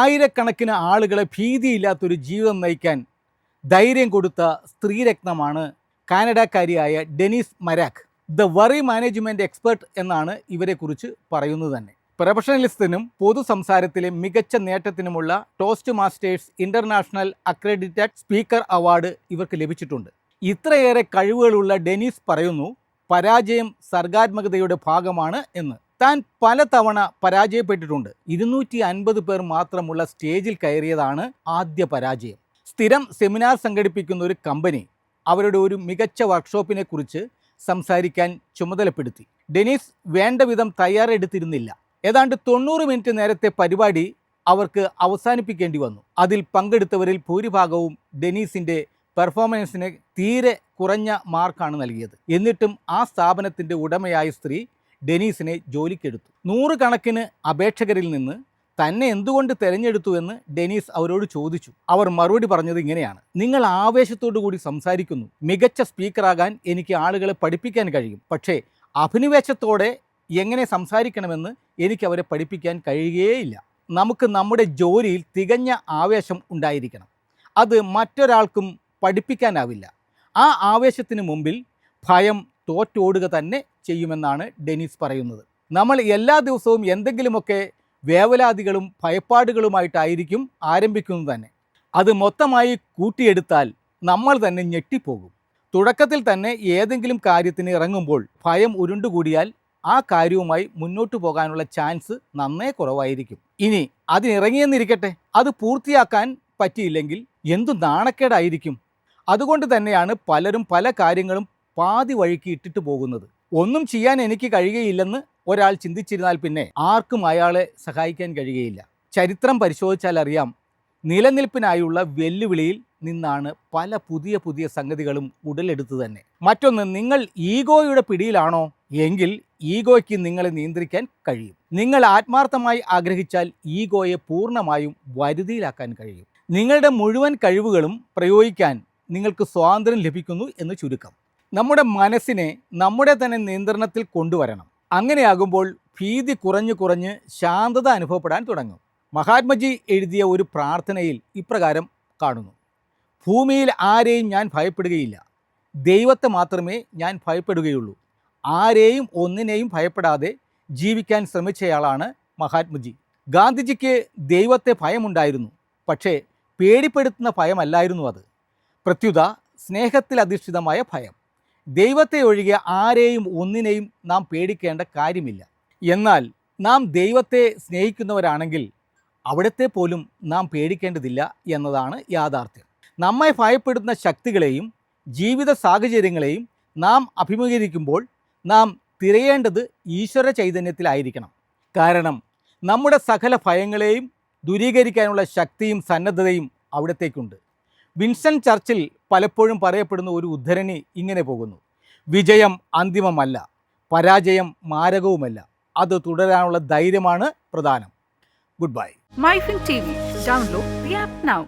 ആയിരക്കണക്കിന് ആളുകളെ ഭീതിയില്ലാത്തൊരു ജീവിതം നയിക്കാൻ ധൈര്യം കൊടുത്ത സ്ത്രീരത്നമാണ് കാനഡക്കാരിയായ Denise Marek. The worry management expert എന്നാണ് ഇവരെക്കുറിച്ച് പറയുന്നത് തന്നെ. പ്രൊഫഷണലിസത്തിനും പൊതു സംസാരത്തിലെ മികച്ച നേട്ടത്തിനുമുള്ള Toastmasters international accredited speaker award ഇവർക്ക് ലഭിച്ചിട്ടുണ്ട്. ഇത്രയേറെ കഴിവുകളുള്ള ഡെനീസ് പറയുന്നു, പരാജയം സർഗാത്മകതയുടെ ഭാഗമാണ് എന്ന്. താൻ പലതവണ പരാജയപ്പെട്ടിട്ടുണ്ട്. 250 പേർ മാത്രമുള്ള സ്റ്റേജിൽ കയറിയതാണ് ആദ്യ പരാജയം. സ്ഥിരം സെമിനാർ സംഘടിപ്പിക്കുന്ന ഒരു കമ്പനി അവരുടെ ഒരു മികച്ച വർക്ക്ഷോപ്പിനെ കുറിച്ച് സംസാരിക്കാൻ ചുമതലപ്പെടുത്തി. ഡെനീസ് വേണ്ട വിധം തയ്യാറെടുത്തിരുന്നില്ല. ഏതാണ്ട് 90 മിനിറ്റ് നേരത്തെ പരിപാടി അവർക്ക് അവസാനിപ്പിക്കേണ്ടി വന്നു. അതിൽ പങ്കെടുത്തവരിൽ ഭൂരിഭാഗവും ഡെനീസിൻ്റെ പെർഫോമൻസിന് തീരെ കുറഞ്ഞ മാർക്കാണ് നൽകിയത്. എന്നിട്ടും ആ സ്ഥാപനത്തിൻ്റെ ഉടമയായ സ്ത്രീ ഡെനീസിനെ ജോലിക്കെടുത്തു. 100 കണക്കിന് അപേക്ഷകരിൽ നിന്ന് തന്നെ എന്തുകൊണ്ട് തിരഞ്ഞെടുത്തു എന്ന് ഡെനീസ് അവരോട് ചോദിച്ചു. അവർ മറുപടി പറഞ്ഞത് ഇങ്ങനെയാണ്: നിങ്ങൾ ആവേശത്തോടു കൂടി സംസാരിക്കുന്നു. മികച്ച സ്പീക്കറാകാൻ എനിക്ക് ആളുകളെ പഠിപ്പിക്കാൻ കഴിയും. പക്ഷേ അഭിനിവേശത്തോടെ എങ്ങനെ സംസാരിക്കണമെന്ന് എനിക്ക് അവരെ പഠിപ്പിക്കാൻ കഴിയുകയില്ല. നമുക്ക് നമ്മുടെ ജോലിയിൽ തികഞ്ഞ ആവേശം ഉണ്ടായിരിക്കണം. അത് മറ്റൊരാൾക്കും പഠിപ്പിക്കാനാവില്ല. ആ ആവേശത്തിന് മുമ്പിൽ ഭയം തോറ്റോടുക തന്നെ ചെയ്യുമെന്നാണ് ഡെനീസ് പറയുന്നത്. നമ്മൾ എല്ലാ ദിവസവും എന്തെങ്കിലുമൊക്കെ വേവലാതികളും ഭയപ്പാടുകളുമായിട്ടായിരിക്കും ആരംഭിക്കുന്നത് തന്നെ. അത് മൊത്തമായി കൂട്ടിയെടുത്താൽ നമ്മൾ തന്നെ ഞെട്ടിപ്പോകും. തുടക്കത്തിൽ തന്നെ ഏതെങ്കിലും കാര്യത്തിന് ഇറങ്ങുമ്പോൾ ഭയം ഉരുണ്ടുകൂടിയാൽ ആ കാര്യവുമായി മുന്നോട്ട് പോകാനുള്ള ചാൻസ് നന്നേ കുറവായിരിക്കും. ഇനി അതിനിറങ്ങിയെന്നിരിക്കട്ടെ, അത് പൂർത്തിയാക്കാൻ പറ്റിയില്ലെങ്കിൽ എന്തു നാണക്കേടായിരിക്കും. അതുകൊണ്ട് തന്നെയാണ് പലരും പല കാര്യങ്ങളും പാതി വഴിക്ക് ഇട്ടിട്ട് പോകുന്നത്. ഒന്നും ചെയ്യാൻ എനിക്ക് കഴിയുകയില്ലെന്ന് ഒരാൾ ചിന്തിച്ചിരുന്നാൽ പിന്നെ ആർക്കും അയാളെ സഹായിക്കാൻ കഴിയുകയില്ല. ചരിത്രം പരിശോധിച്ചാൽ അറിയാം, നിലനിൽപ്പിനായുള്ള വെല്ലുവിളിയിൽ നിന്നാണ് പല പുതിയ പുതിയ സംഗതികളും ഉടലെടുത്തു തന്നെ. മറ്റൊന്ന്, നിങ്ങൾ ഈഗോയുടെ പിടിയിലാണോ എങ്കിൽ ഈഗോയ്ക്ക് നിങ്ങളെ നിയന്ത്രിക്കാൻ കഴിയും. നിങ്ങൾ ആത്മാർത്ഥമായി ആഗ്രഹിച്ചാൽ ഈഗോയെ പൂർണ്ണമായും വരുതിയിലാക്കാൻ കഴിയും. നിങ്ങളുടെ മുഴുവൻ കഴിവുകളും പ്രയോഗിക്കാൻ നിങ്ങൾക്ക് സ്വാതന്ത്ര്യം ലഭിക്കുന്നു എന്ന് ചുരുക്കം. നമ്മുടെ മനസ്സിനെ നമ്മുടെ തന്നെ നിയന്ത്രണത്തിൽ കൊണ്ടുവരണം. അങ്ങനെയാകുമ്പോൾ ഭീതി കുറഞ്ഞു കുറഞ്ഞ് ശാന്തത അനുഭവപ്പെടാൻ തുടങ്ങും. മഹാത്മജി എഴുതിയ ഒരു പ്രാർത്ഥനയിൽ ഇപ്രകാരം കാണുന്നു: ഭൂമിയിൽ ആരെയും ഞാൻ ഭയപ്പെടുകയില്ല, ദൈവത്തെ മാത്രമേ ഞാൻ ഭയപ്പെടുകയുള്ളൂ. ആരെയും ഒന്നിനെയും ഭയപ്പെടാതെ ജീവിക്കാൻ ശ്രമിച്ചയാളാണ് മഹാത്മജി. ഗാന്ധിജിക്ക് ദൈവത്തെ ഭയമുണ്ടായിരുന്നു, പക്ഷേ പേടിപ്പെടുത്തുന്ന ഭയമല്ലായിരുന്നു അത്. പ്രത്യുത സ്നേഹത്തിൽ അധിഷ്ഠിതമായ ഭയം. ദൈവത്തെ ഒഴികെ ആരെയും ഒന്നിനെയും നാം പേടിക്കേണ്ട കാര്യമില്ല. എന്നാൽ നാം ദൈവത്തെ സ്നേഹിക്കുന്നവരാണെങ്കിൽ അവിടത്തെ പോലും നാം പേടിക്കേണ്ടതില്ല എന്നതാണ് യാഥാർത്ഥ്യം. നമ്മെ ഭയപ്പെടുന്ന ശക്തികളെയും ജീവിത സാഹചര്യങ്ങളെയും നാം അഭിമുഖീകരിക്കുമ്പോൾ നാം തിരയേണ്ടത് ഈശ്വര ചൈതന്യത്തിലായിരിക്കണം. കാരണം നമ്മുടെ സകല ഭയങ്ങളെയും ദൂരീകരിക്കാനുള്ള ശക്തിയും സന്നദ്ധതയും അവിടത്തേക്കുണ്ട്. വിൻസ്റ്റൺ ചർച്ചിൽ പലപ്പോഴും പറയപ്പെടുന്ന ഒരു ഉദ്ധരണി ഇങ്ങനെ പോകുന്നു: വിജയം അന്തിമമല്ല, പരാജയം മാരകവുമല്ല, അത് തുടരാനുള്ള ധൈര്യമാണ് പ്രധാനം. Good bye. MyFin TV. Download the app now.